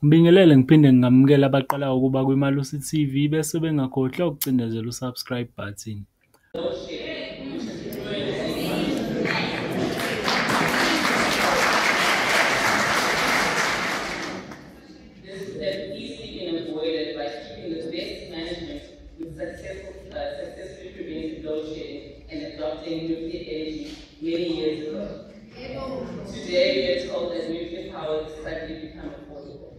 Ngibingelele ngiphinde ngamukela abaqala ukuba kwiMalusi TV bese bengakhohlwa ukucindezela u-subscribe button. This has easily been avoided by keeping the best management with successfully preventing load shedding and adopting nuclear energy many years ago. Today we are told that nuclear power has suddenly become affordable.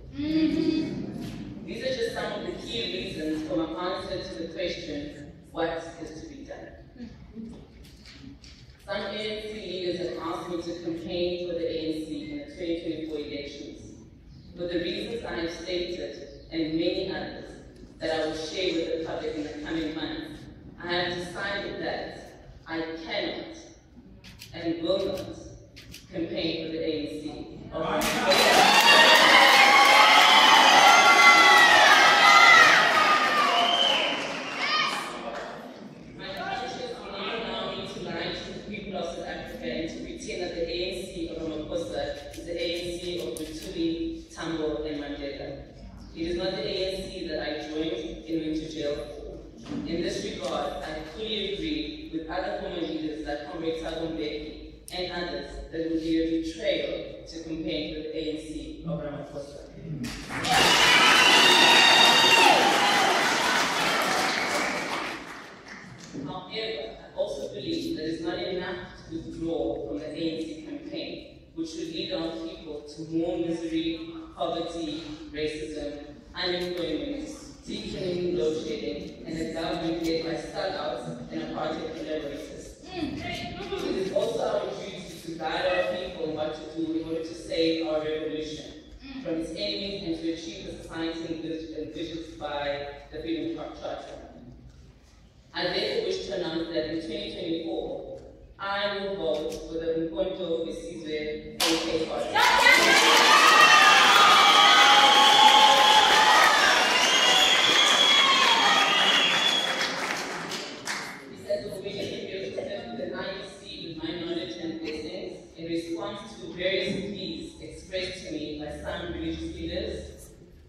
These are just some of the key reasons for my answer to the question, what is to be done? Some ANC leaders have asked me to campaign for the ANC in the 2024 elections. For the reasons I have stated, and many others that I will share with the public in the coming months, I have decided that I cannot and will not campaign for the ANC. My conscience will not allow me to lie to the people of South Africa and to pretend that the ANC of Ramaphosa is the ANC of Mutuli, Tambo, and Mandela. It is not the ANC that I joined and went to jail for. In this regard, I fully agree with other former leaders like Comrade Thabo Mbeki and others that it would be a betrayal to campaign for the ANC of Ramaphosa. However, I also believe that it's not enough to withdraw from the ANC campaign, which would lead our people to more misery, poverty, racism, unemployment, deepening load shedding, and a government led by sellouts and apartheid collaborators. It is also our duty to guide our people in what to do in order to save our revolution from its enemies and to achieve the society envisioned by the Freedom Charter. I therefore wish to announce that in 2024, I will vote for the Mkonto Visizwe AK Party. This has already been registered with the IEC with my knowledge and blessings in response to various pleas expressed to me by some religious leaders,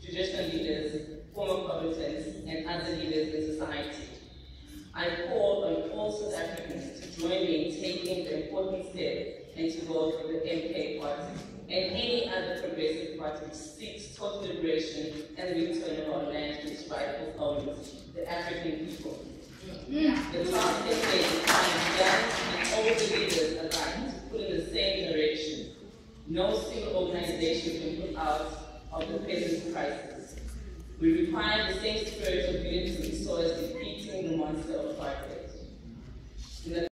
traditional leaders, former combatants, and other leaders in society. I call on all South Africans to join me in taking the important step and to vote for the MK Party and any other progressive party which seeks total liberation and the return of our land to its rightful owners, the African people. The task is made to find young and older leaders alike to pull in the same direction. No single organization can put out of the present crisis. We require the same spirit of unity so as defeating the monster of apartheid.